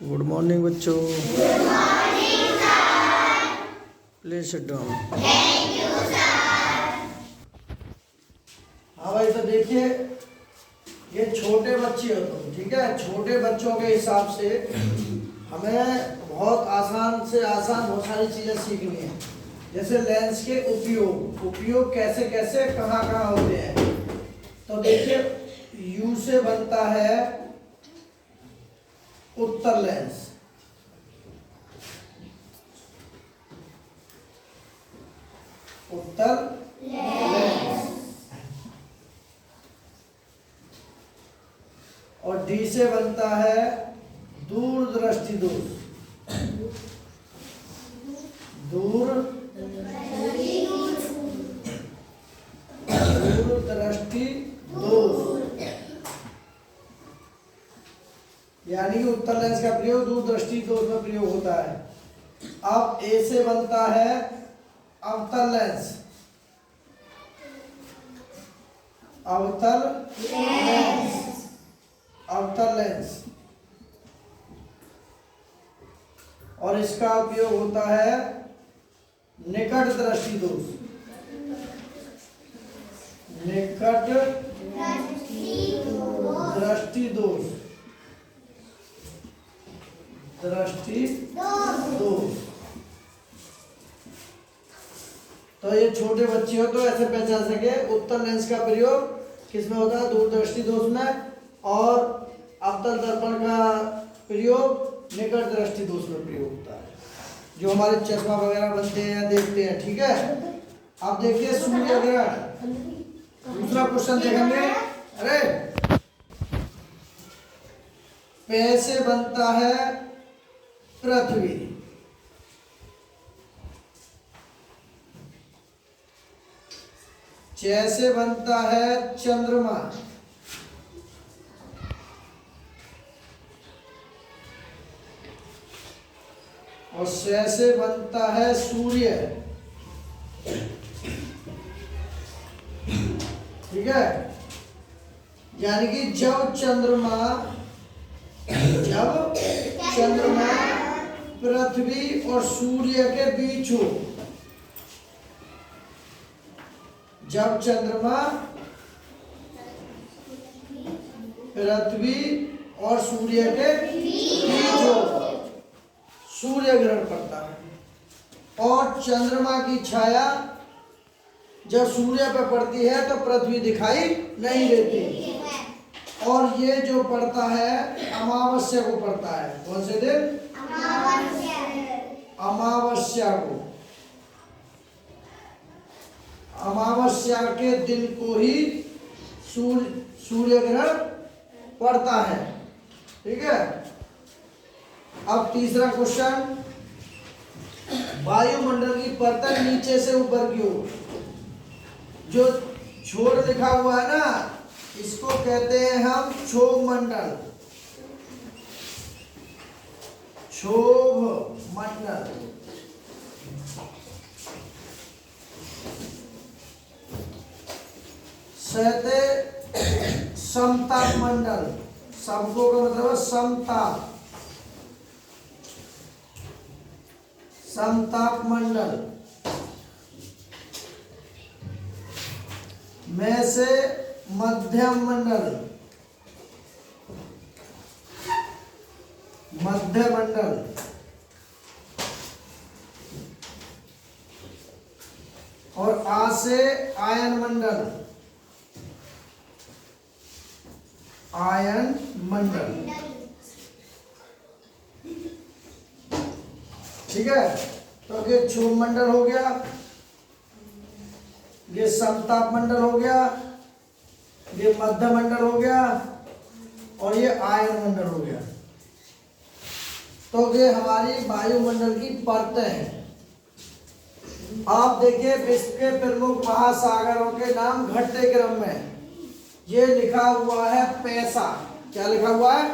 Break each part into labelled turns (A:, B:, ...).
A: Good morning बच्चों। Please sit down. हाँ भाई, तो देखिए ये छोटे बच्चे हो तुम, ठीक है। छोटे बच्चों के हिसाब से हमें बहुत आसान से आसान बहुत सारी चीजें सीखनी है। जैसे लेंस के उपयोग कैसे कैसे कहाँ कहाँ होते हैं। तो देखिए यू से बनता है उत्तर लेंस, उत्तर लेंस। और डी से बनता है दूरदृष्टि दोष, दूरदृष्टि दोष। यानी कि उत्तर लेंस का प्रयोग दूरदृष्टि दोष में प्रयोग होता है। अब ए से बनता है अवतल लेंस, अवतल लेंस, अवतल लेंस। और इसका उपयोग होता है निकट दृष्टि दोष, निकट दृष्टि दोष, दृष्टि दोष। तो ये छोटे बच्चे हो तो ऐसे पहचान सके उत्तर लेंस का प्रयोग किसमें होता है, दूरदृष्टि दोष में। और अवतल दर्पण का प्रयोग निकट दृष्टि दोष में प्रयोग होता है, जो हमारे चश्मा वगैरह बनते हैं या देखते हैं, ठीक है। अब देखिए सूर्य ग्रहण, दूसरा क्वेश्चन देखेंगे। अरे पे से बनता है पृथ्वी, च से बनता है चंद्रमा, और से बनता है सूर्य, ठीक है। यानी कि जब चंद्रमा पृथ्वी और सूर्य के बीच हो, जब चंद्रमा पृथ्वी और सूर्य के बीच हो, सूर्य ग्रहण पड़ता है। और चंद्रमा की छाया जब सूर्य पर पड़ती है तो पृथ्वी दिखाई नहीं देती। और ये जो पड़ता है अमावस्या को पड़ता है। कौन से दिन? अमावस्या को। अमावस्या के दिन को ही सूर्य ग्रहण पड़ता है, ठीक है। अब तीसरा क्वेश्चन, वायुमंडल की परत नीचे से ऊपर की ओर, जो छोर लिखा हुआ है ना, इसको कहते हैं हम क्षोभ मंडल, क्षोभ मंडल। सहते समताप मंडल, सबको का मतलब है समताप, समताप मंडल। में से मध्यम मंडल, मध्य मंडल। और आ से आयन मंडल, आयन मंडल, ठीक है। तो ये क्षोभ मंडल हो गया, ये समताप मंडल हो गया, ये मध्य मंडल हो गया, और ये आयन मंडल हो गया। तो ये हमारी वायुमंडल की परतें हैं। आप देखिए विश्व के प्रमुख महासागरों के नाम घटते क्रम में ये लिखा हुआ है पैसा। क्या लिखा हुआ है?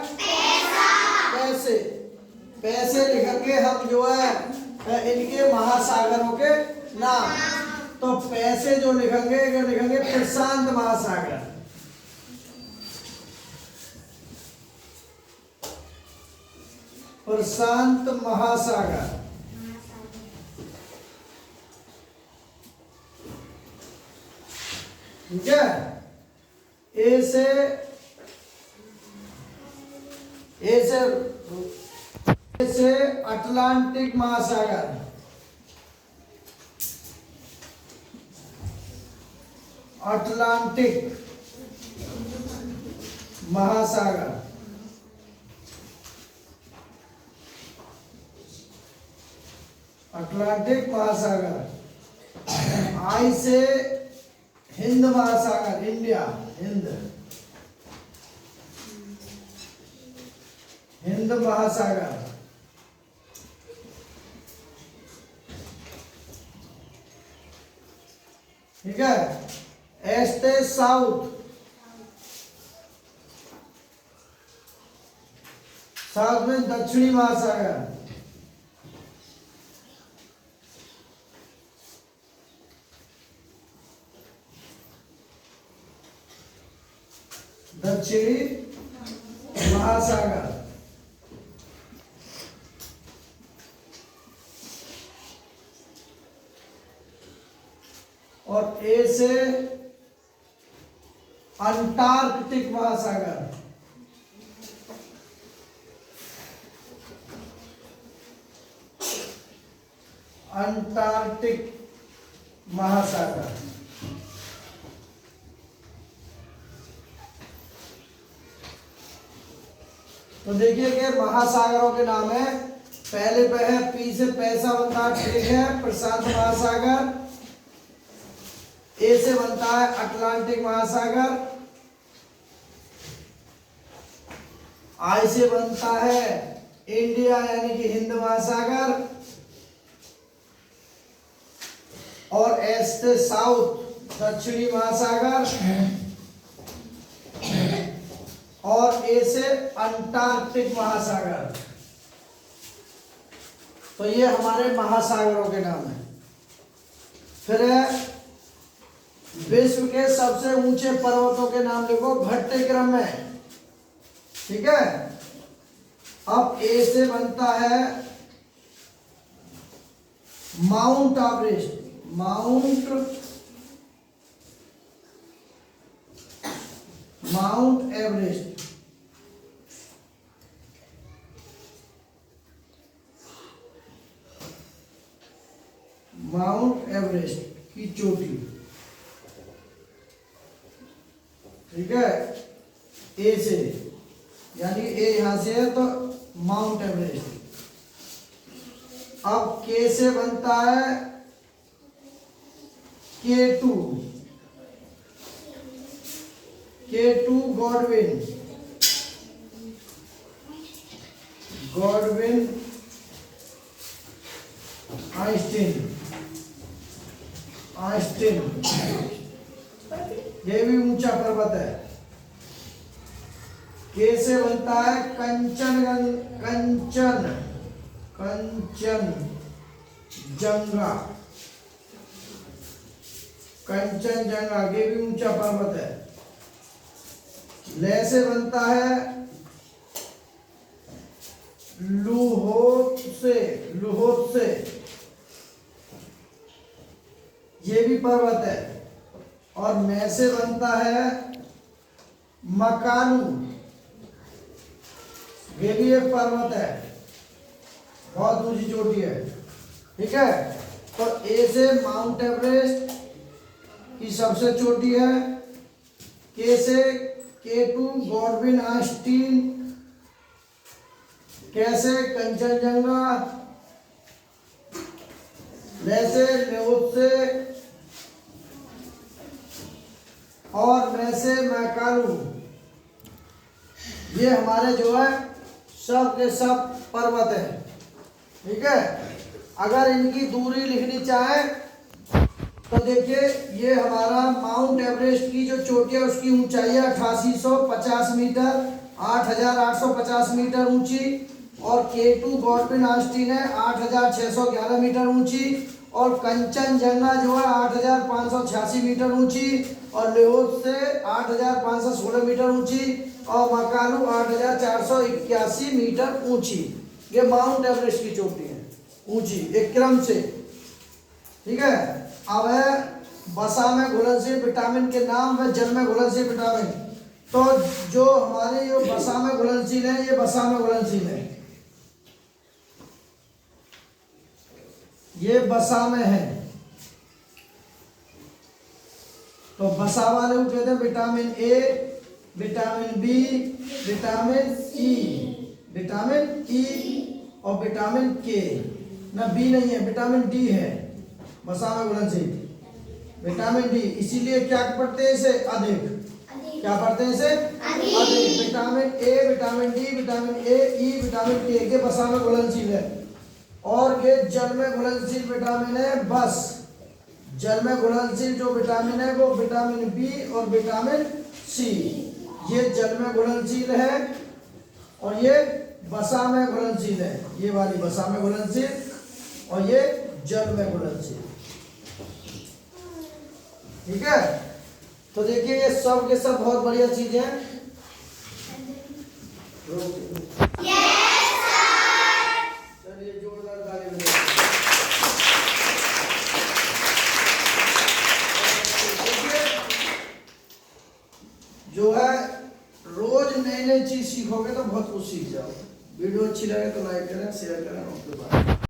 A: पैसे। पैसे लिखेंगे हम जो है इनके महासागरों के नाम। तो पैसे जो लिखेंगे प्रशांत महासागर, प्रशांत महासागर। ठीक है। ए से अटलांटिक महासागर, अटलांटिक महासागर। अटलांटिक महासागर। आई से हिंद महासागर, इंडिया, हिंद, हिंद महासागर। ठीक है। एस से साउथ, साउथ में दक्षिणी महासागर। दक्षिणी महासागर। और ए से अंटार्कटिक महासागर। अंटार्कटिक महासागर। तो देखिए कि महासागरों के नाम है। पहले पे है पी से पैसा बनता है, ठीक है, प्रशांत महासागर। ए से बनता है अटलांटिक महासागर। आई से बनता है इंडिया यानी कि हिंद महासागर। और एस से साउथ दक्षिणी महासागर। और ए से अंटार्कटिक महासागर। तो ये हमारे महासागरों के नाम है। फिर है विश्व के सबसे ऊंचे पर्वतों के नाम लिखो घटते क्रम में। ठीक है। अब ए से बनता है mount Everest, mount Everest. Mount Everest की चोटी। ठीक है। ए से यानी ए यहां से है तो माउंट एवरेस्ट। अब के से बनता है K2, K2 Godwin, Godwin Einstein, Einstein. ये भी ऊंचा पर्वत है। के से बनता है कंचनजंगा, कंचनजंगा, ये भी ऊंचा पर्वत है। ले से बनता है लुहोत्से, ये भी पर्वत है। और मैं से बनता है मकालू, ये भी एक पर्वत है, बहुत ऊंची चोटी है। ठीक है। तो ए से माउंट एवरेस्ट की सबसे चोटी है। के से K2 गॉडविन आइंस्टीन, कैसे कंचनजंगा, वैसे लेओत्से और वैसे मैकालू। ये हमारे जो है सब के सब पर्वत है। ठीक है। अगर इनकी दूरी लिखनी चाहे तो देखिए ये हमारा माउंट एवरेस्ट की जो चोटी है उसकी ऊंचाई है 8850 मीटर, 8850 मीटर ऊंची। और K2 गॉडविन आइंस्टीन है 8611 मीटर ऊंची। और कंचनजंगा जो है 8586 मीटर ऊंची। और लेओत्से 8516 मीटर ऊंची। और मकालू 8481 मीटर ऊंची। ये माउंट एवरेस्ट की चोटी है, ऊंची, एक क्रम से। ठीक है, अब है वसा में घुलनशील विटामिन के नाम व जल में घुलनशील विटामिन। तो जो हमारे ये वसा में घुलनशील है, ये वसा में घुलनशील है, ये वसा में है। तो वसा वाले को कहते हैं vitamin A, vitamin B, vitamin E, vitamin E और विटामिन के। ना बी नहीं है, विटामिन डी है वसा में घुलनशील, विटामिन डी। इसीलिए क्या पढ़ते हैं इसे? अधिक। क्या पढ़ते हैं इसे? अधिक। Vitamin A, vitamin D, vitamin A, E, vitamin के, ये वसा में घुलनशील है। और ये जल में घुलनशील विटामिन है। बस जल में घुलनशील जो विटामिन है वो विटामिन बी और विटामिन सी, ये जल में घुलनशील है और ये वसा में घुलनशील है। ये वाली वसा में घुलनशील और ये जल में घुलनशील। ठीक है, तो देखिए ये सब के सब बहुत बढ़िया चीजें हैं। चलिए जोरदार ताली बजाइए। जो है रोज नई नई चीज सीखोगे तो बहुत कुछ सीख जाओगे। वीडियो अच्छी लगे तो लाइक करें, शेयर करें। Okay bye.